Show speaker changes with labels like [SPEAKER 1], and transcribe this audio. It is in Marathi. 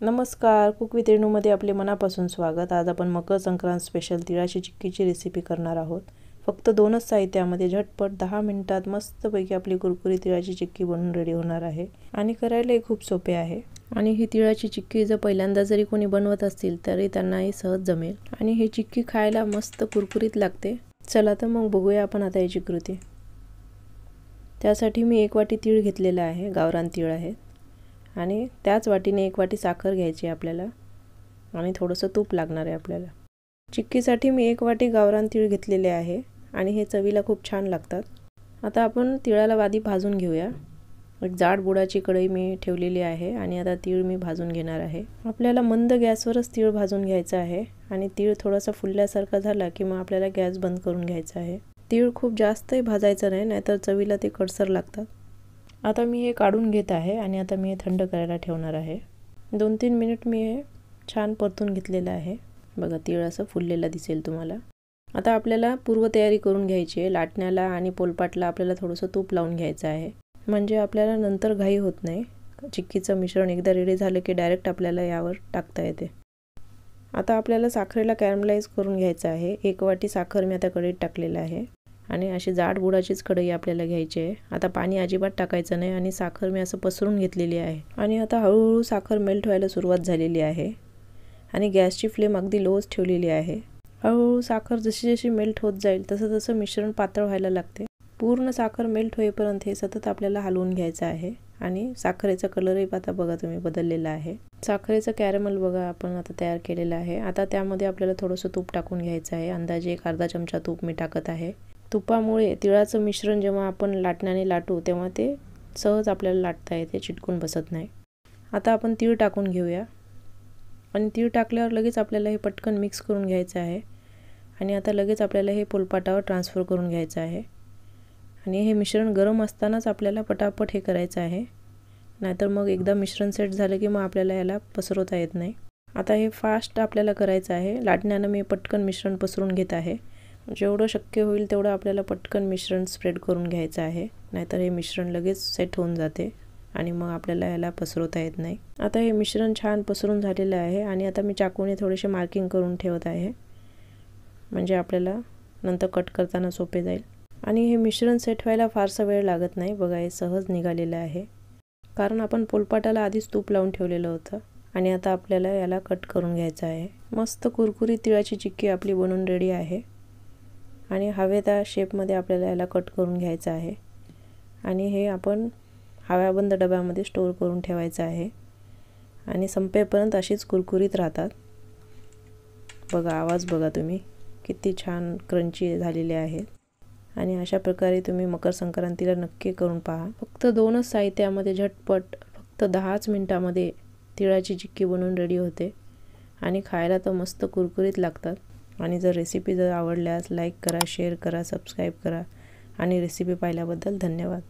[SPEAKER 1] नमस्कार, कुक विथ रेणूमध्ये आपले मनापासून स्वागत। आज आपण मकर संक्रांत स्पेशल तिळाची चिक्कीची रेसिपी करणार आहोत। फक्त दोनच साहित्यामध्ये झटपट 10 मिनिटात मस्तपैकी आपली कुरकुरी तिळाची चिक्की बनून रेडी होणार आहे आणि करायलाही खूप सोपे आहे। आणि ही तिळाची चिक्की जर पहिल्यांदा जरी कोणी बनवत असतील तरी त्यांनाही सहज जमेल आणि ही चिक्की खायला मस्त कुरकुरीत लागते। चला तर मग बघूया आपण आता याची कृती। त्यासाठी मी 1 वाटी तीळ घेतलेला आहे, गावरान तीळ आहे। आणि त्याच वाटीने 1 वाटी साखर घ्यायची आपल्याला आणि थोडंसं तूप लागणार आहे आपल्याला। चिक्कीसाठी मी 1 वाटी गावरान तीळ घेतलेले आहे आणि हे चवीला खूप छान लागतात। आता आपण तिळाला आधी भाजून घेऊया। एक जाड बुडाची कढई मी ठेवलेली आहे आणि आता तीळ मी भाजून घेणार आहे। आपल्याला मंद गॅसवरच तीळ भाजून घ्यायचा आहे आणि तीळ थोडासा फुलल्यासारखा झाला की मग आपल्याला गॅस बंद करून घ्यायचा आहे। तीळ खूप जास्तही भाजायचं नाही, नाहीतर चवीला ते कडसर लागतात। आता मी हे काढून घेत आहे आणि आता मी हे थंड करायला ठेवणार आहे। 2-3 मिनिट मी हे छान परतून घेतलेलं आहे। बघा, तीळ असं फुललेला दिसेल तुम्हाला। आता आपल्याला पूर्वतयारी करून घ्यायची आहे। लाटण्याला आणि पोलपाटला आपल्याला थोडंसं तूप लावून घ्यायचं आहे, म्हणजे आपल्याला नंतर घाई होत नाही। चिक्कीचं मिश्रण एकदा रेडी झालं की डायरेक्ट आपल्याला यावर टाकता येते। आता आपल्याला साखरेला कॅरमलाइज करून घ्यायचं आहे। 1 वाटी साखर मी आता कढईत टाकलेलं आहे आणि अशी जाड बुडाचीच कढई आपल्याला घ्यायची आहे। आता पाणी अजिबात टाकायचं नाही आणि साखर मी असं पसरून घेतलेली आहे आणि आता हळूहळू साखर मेल्ट व्हायला सुरुवात झालेली आहे आणि गॅसची फ्लेम अगदी लोच ठेवलेली आहे। हळूहळू साखर जशी जशी मेल्ट होत जाईल तसं तसं मिश्रण पातळ व्हायला लागते। पूर्ण साखर मेल्ट होईपर्यंत हे सतत आपल्याला हलवून घ्यायचं आहे आणि साखरेचा कलरही आता बघा तुम्ही बदललेला आहे। साखरेचं कॅरमल बघा आपण आता तयार केलेलं आहे। आता त्यामध्ये आपल्याला थोडंसं तूप टाकून घ्यायचं आहे। अंदाजे 1 अर्धा चमचा तूप मी टाकत आहे। तुपामुळे तिळाचं मिश्रण जेव्हा आपण लाटण्याने लाटू तेव्हा ते सहज आपल्याला लाटता येते, चिटकून बसत नाही। आता आपण तीळ टाकून घेऊया आणि तीळ टाकल्यावर लगेच आपल्याला हे पटकन मिक्स करून घ्यायचं आहे आणि आता लगेच आपल्याला हे पोलपाटावर ट्रान्सफर करून घ्यायचं आहे आणि हे मिश्रण गरम असतानाच आपल्याला पटापट हे करायचं आहे, नाहीतर मग एकदा मिश्रण सेट झालं की मग आपल्याला याला पसरवता येत नाही। आता हे फास्ट आपल्याला करायचं आहे। लाटण्यानं मी पटकन मिश्रण पसरून घेत आहे। जेवढं शक्य होईल तेवढं आपल्याला पटकन मिश्रण स्प्रेड करून घ्यायचं आहे, नाहीतर हे मिश्रण लगेच सेट होऊन जाते आणि मग आपल्याला याला पसरवता येत नाही। आता हे मिश्रण छान पसरून झालेलं आहे आणि आता मी चाकूने थोडेसे मार्किंग करून ठेवत आहे, म्हणजे आपल्याला नंतर कट करताना सोपे जाईल। आणि हे मिश्रण सेट व्हायला फारसा वेळ लागत नाही। बघा, हे सहज निघालेलं आहे कारण आपण पोलपाटाला आधीच तूप लावून ठेवलेलं होतं आणि आता आपल्याला याला कट करून घ्यायचं आहे। मस्त कुरकुरी तिळाची चिक्की आपली बनून रेडी आहे आणि हवे त्या शेपमध्ये आपल्याला याला कट करून घ्यायचं आहे आणि हे आपण हवाबंद डब्यामध्ये स्टोअर करून ठेवायचं आहे आणि संपेपर्यंत अशीच कुरकुरीत राहतात। बघा, आवाज बघा तुम्ही किती छान क्रंची झालेले आहेत आणि अशा प्रकारे तुम्ही मकर संक्रांतीला नक्की करून पहा। फक्त 2च साहित्यामध्ये झटपट फक्त 10च मिनिटामध्ये तिळाची चिक्की बनवून रेडी होते आणि खायला तर मस्त कुरकुरीत लागतात। आणि जर रेसिपी आवडल्यास लाईक करा, शेअर करा, सबस्क्राईब करा आणि रेसिपी पाहिल्याबद्दल धन्यवाद।